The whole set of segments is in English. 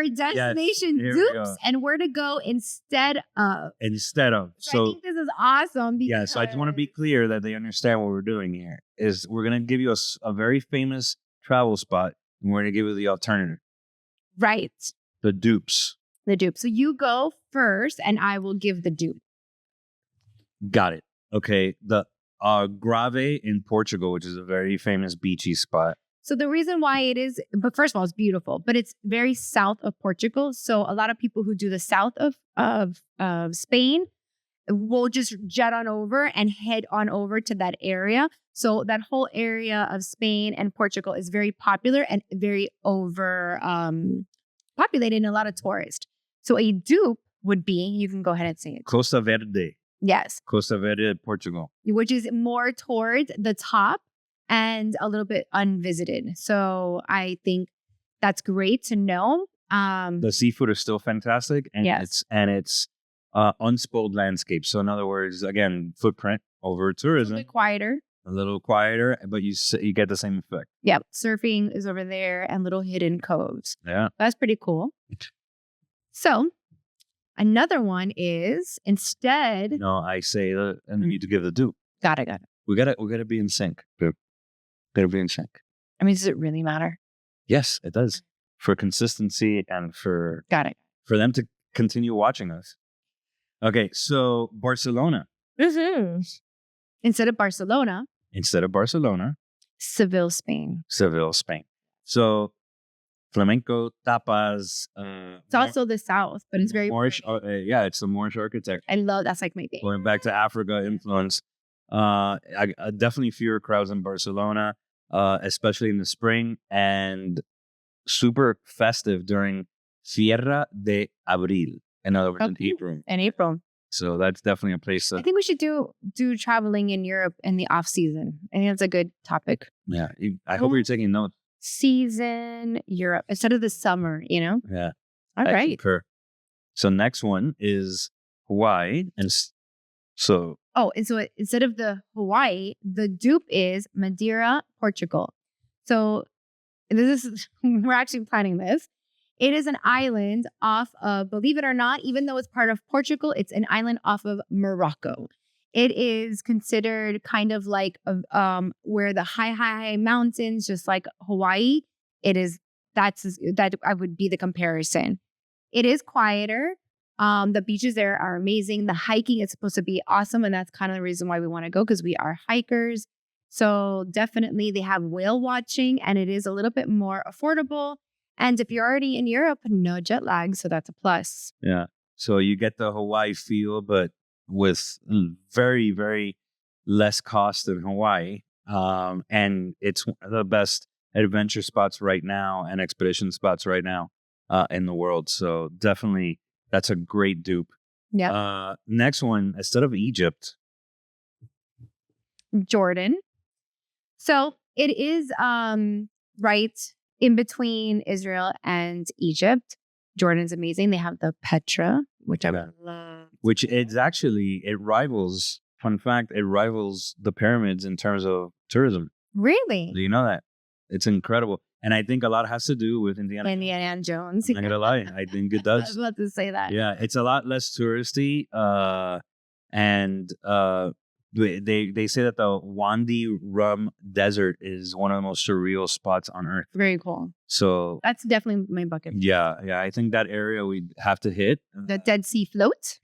your destination dupes and where to go instead of. So I think this is awesome. Yeah, so I just want to be clear that they understand what we're doing here. Is we're going to give you a very famous travel spot, and we're going to give you the alternative. Right. The dupes. So you go first, and I will give the dupe. Got it. Okay. The Grave in Portugal, which is a very famous beachy spot. So the reason why it is, but first of all, it's beautiful, but it's very south of Portugal. So a lot of people who do the south of Spain will just jet on over and head on over to that area. So that whole area of Spain and Portugal is very popular and very over populated and a lot of tourists. So a dupe would be, you can go ahead and say it. Costa Verde. Yes. Costa Verde, Portugal. Which is more towards the top and a little bit unvisited. So I think that's great to know. The seafood is still fantastic, and it's unspoiled landscape. So in other words, again, footprint over tourism. A little quieter, but you get the same effect. Yep. Surfing is over there and little hidden coves. Yeah. That's pretty cool. So another one is instead. No, I say and you need to give the dupe. Got it. We gotta be in sync. Gotta be in sync. I mean, does it really matter? Yes, it does. For consistency and for for them to continue watching us. Okay, so Barcelona. Mm-hmm. Instead of Barcelona, Seville, Spain. So flamenco, tapas. It's also the south, but it's very Moorish. It's the Moorish architecture. I love that's like my thing. Going back to Africa influence. I definitely fewer crowds in Barcelona, especially in the spring, and super festive during Sierra de Abril. In other words, in April. So that's definitely a place. I think we should do traveling in Europe in the off season. I think that's a good topic. Yeah, I hope you're taking notes. Season Europe instead of the summer. Yeah. All right. So next one is Hawaii, and so. Oh, and so instead of the Hawaii, the dupe is Madeira, Portugal. So this is we're actually planning this. It is an island off of, believe it or not, even though it's part of Portugal, it's an island off of Morocco. It is considered kind of like where the high mountains, just like Hawaii. That I would be the comparison. It is quieter. The beaches there are amazing. The hiking is supposed to be awesome. And that's kind of the reason why we want to go, because we are hikers. So definitely they have whale watching, and it is a little bit more affordable. And if you're already in Europe, no jet lag. So that's a plus. Yeah. So you get the Hawaii feel, but with very, very less cost than Hawaii. And it's one of the best adventure spots right now and expedition spots right now in the world. So definitely that's a great dupe. Yeah. Next one, instead of Egypt. Jordan. So it is right in between Israel and Egypt. Jordan's amazing. They have the Petra, which I love. Which it rivals, fun fact, it rivals the pyramids in terms of tourism. Really? Do you know that? It's incredible. And I think a lot has to do with Indiana Jones. I'm not going to lie. I think it does. I was about to say that. Yeah, it's a lot less touristy. And they say that the Wadi Rum Desert is one of the most surreal spots on Earth. Very cool. So that's definitely my bucket list. Yeah. I think that area we'd have to hit. The Dead Sea float.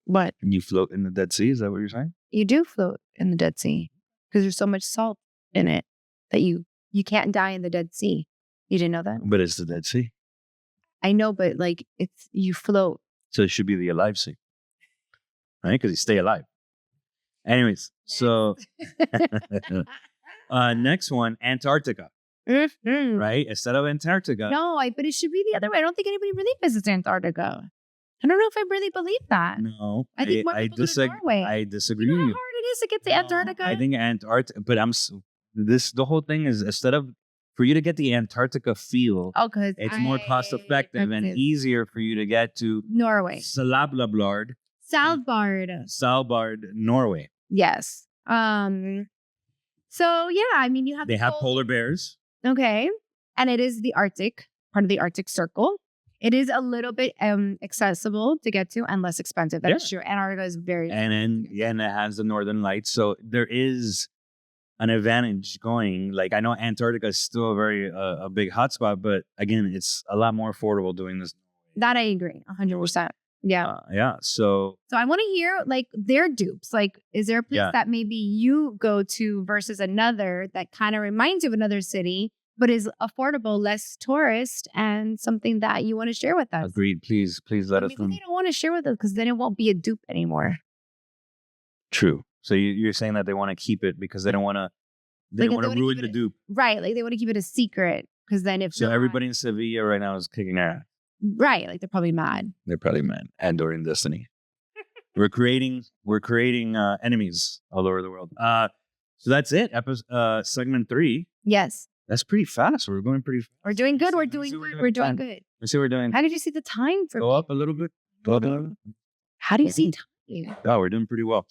What? You float in the Dead Sea? Is that what you're saying? You do float in the Dead Sea because there's so much salt in it that you can't die in the Dead Sea. You didn't know that? But it's the Dead Sea. I know, but like you float. So it should be the alive sea. Right? Because you stay alive. Anyways, so next one, Antarctica. Mm-hmm. Right? Instead of Antarctica. No, but it should be the other way. I don't think anybody really visits Antarctica. I don't know if I really believe that. No. I think more people go to Norway. I disagree. You know how hard it is to get to Antarctica? I think Antarctica, but the whole thing is instead of, for you to get the Antarctica feel, it's more cost effective and easier for you to get to Norway. Svalbard, Norway. Yes. So yeah, I mean, you have. They have polar bears. Okay, And it is the Arctic, part of the Arctic Circle. It is a little bit accessible to get to and less expensive. That is true. Antarctica is very and it has the northern lights. So there is an advantage going. Like, I know Antarctica is still a big hotspot, but again, it's a lot more affordable doing this. That I agree 100%. Yeah. So I want to hear like their dupes. Like, is there a place that maybe you go to versus another that kind of reminds you of another city, but is affordable, less tourist, and something that you want to share with us? Agreed. Please let us know. They don't want to share with us because then it won't be a dupe anymore. True. So you're saying that they want to keep it because they don't want to. They don't want to ruin the dupe. Right. Like they want to keep it a secret because then if everybody in Sevilla right now is kicking their ass. Right. Like they're probably mad. And Dorian Destiny. we're creating enemies all over the world. So that's it. Segment 3. Yes. That's pretty fast. We're going pretty fast. We're doing good. We're doing good. Let's see what we're doing. How did you see the time for Go up a little bit. How do you see time? Oh, we're doing pretty well.